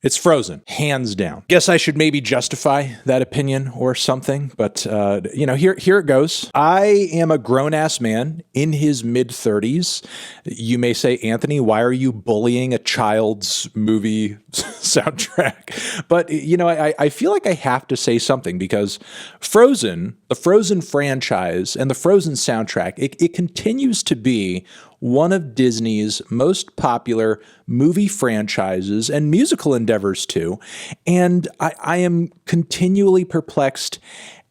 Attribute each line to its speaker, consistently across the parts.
Speaker 1: It's Frozen, hands down. Guess I should maybe justify that opinion or something, but here it goes. I am a grown-ass man in his mid-30s. You may say, Anthony, why are you bullying a child's movie soundtrack? But, I feel like I have to say something because Frozen, the Frozen franchise, and the Frozen soundtrack, it continues to be one of Disney's most popular movie franchises and musical endeavors too. And I am continually perplexed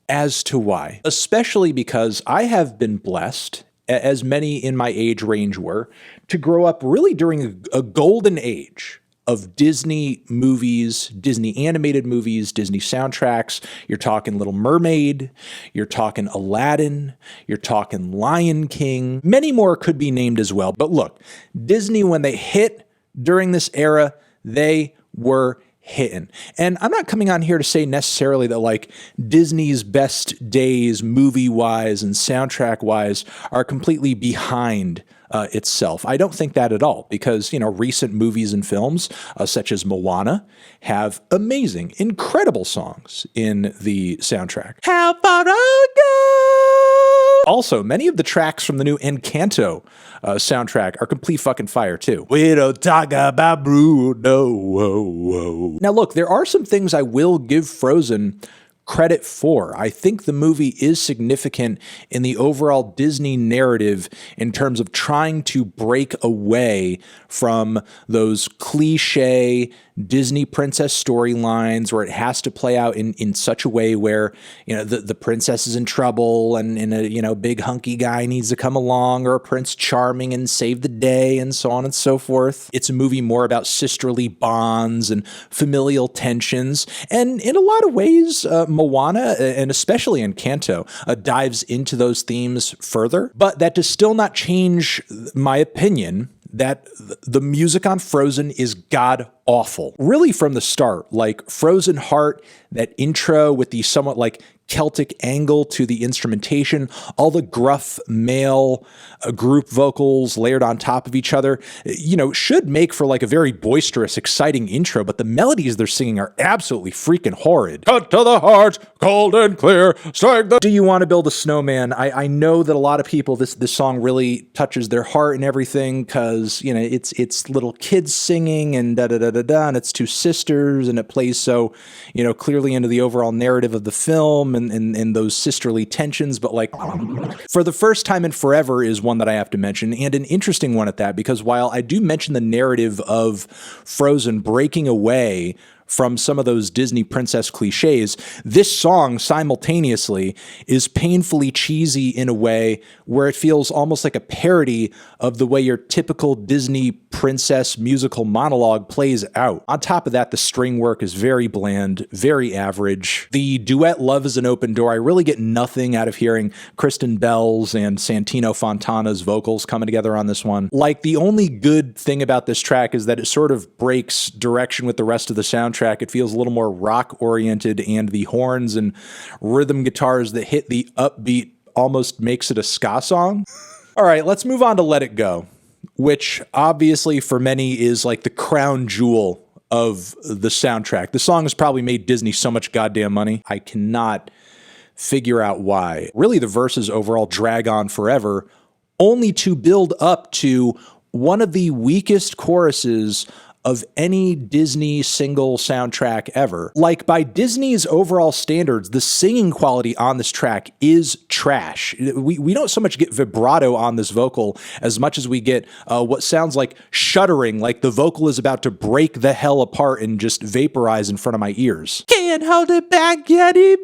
Speaker 1: as to why, especially because I have been blessed, as many in my age range were, to grow up really during a golden age of Disney movies, Disney animated movies, Disney soundtracks. You're talking Little Mermaid, you're talking Aladdin, you're talking Lion King. Many more could be named as well. But look, Disney, when they hit during this era, they were hitting. And I'm not coming on here to say necessarily that like Disney's best days movie-wise and soundtrack-wise are completely behind itself. I don't think that at all because, recent movies and films such as Moana have amazing, incredible songs in the soundtrack. How far I'll go! Also, many of the tracks from the new Encanto soundtrack are complete fucking fire too. We don't talk about Bruno. Whoa. Now look, there are some things I will give Frozen credit for. I think the movie is significant in the overall Disney narrative in terms of trying to break away from those cliche Disney princess storylines where it has to play out in such a way where, the princess is in trouble and a big hunky guy needs to come along, or a Prince Charming and save the day and so on and so forth. It's a movie more about sisterly bonds and familial tensions. And in a lot of ways, Moana, and especially Encanto, dives into those themes further. But that does still not change my opinion that the music on Frozen is god awful. Really from the start, like Frozen Heart, that intro with the somewhat like Celtic angle to the instrumentation, all the gruff male group vocals layered on top of each other, should make for like a very boisterous, exciting intro, but the melodies they're singing are absolutely freaking horrid. Cut to the heart, cold and clear, strike the... Do you want to build a snowman? I know that a lot of people, this song really touches their heart and everything because, it's little kids singing and da-da-da-da-da, and it's two sisters, and it plays so, clearly into the overall narrative of the film and those sisterly tensions. But like, For the First Time in Forever is one that I have to mention, and an interesting one at that, because while I do mention the narrative of Frozen breaking away from some of those Disney princess cliches, this song simultaneously is painfully cheesy in a way where it feels almost like a parody of the way your typical Disney princess musical monologue plays out. On top of that, the string work is very bland, very average. The duet Love is an Open Door, I really get nothing out of hearing Kristen Bell's and Santino Fontana's vocals coming together on this one. Like, the only good thing about this track is that it sort of breaks direction with the rest of the soundtrack. It feels a little more rock-oriented, and the horns and rhythm guitars that hit the upbeat almost makes it a ska song. All right, let's move on to Let It Go, which obviously for many is like the crown jewel of the soundtrack. The song has probably made Disney so much goddamn money. I cannot figure out why. Really, the verses overall drag on forever, only to build up to one of the weakest choruses of any Disney single soundtrack ever. Like, by Disney's overall standards, the singing quality on this track is trash. We don't so much get vibrato on this vocal as much as we get what sounds like shuddering, like the vocal is about to break the hell apart and just vaporize in front of my ears. Can't hold it back anymore.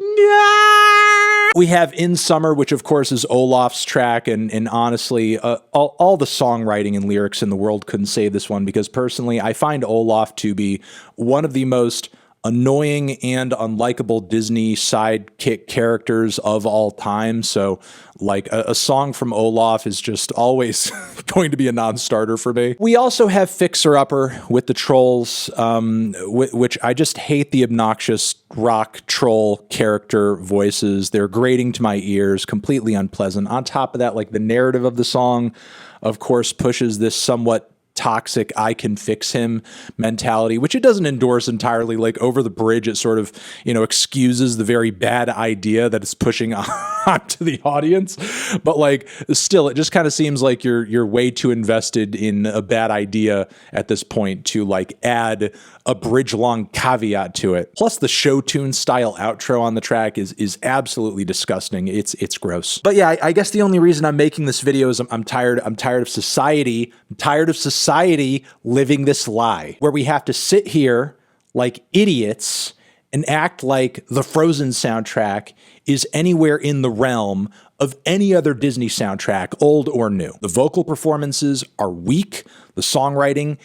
Speaker 1: We have In Summer, which of course is Olaf's track, and honestly, all the songwriting and lyrics in the world couldn't save this one, because personally, I find Olaf to be one of the most annoying and unlikable Disney sidekick characters of all time. So like a song from Olaf is just always going to be a non-starter for me. We also have Fixer Upper with the Trolls, which I just hate the obnoxious rock troll character voices. They're grating to my ears, completely unpleasant. On top of that, like the narrative of the song, of course, pushes this somewhat toxic I can fix him mentality, which it doesn't endorse entirely. Like over the bridge, it sort of, excuses the very bad idea that it's pushing onto the audience. But like still, it just kind of seems like you're way too invested in a bad idea at this point to like add a bridge long caveat to it. Plus the show tune style outro on the track is absolutely disgusting. It's gross. But yeah, I guess the only reason I'm making this video is I'm tired of society. I'm tired of society living this lie where we have to sit here like idiots and act like the Frozen soundtrack is anywhere in the realm of any other Disney soundtrack, old or new. The vocal performances are weak. The songwriting,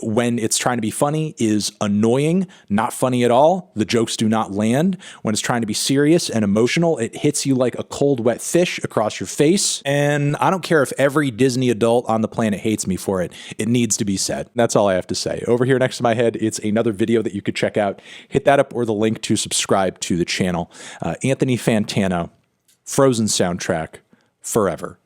Speaker 1: when it's trying to be funny, is annoying, not funny at all. The jokes do not land. When it's trying to be serious and emotional, it hits you like a cold, wet fish across your face. And I don't care if every Disney adult on the planet hates me for it. It needs to be said. That's all I have to say. Over here next to my head, it's another video that you could check out. Hit that up or the link to subscribe to the channel. Anthony Fantano, Frozen soundtrack, forever.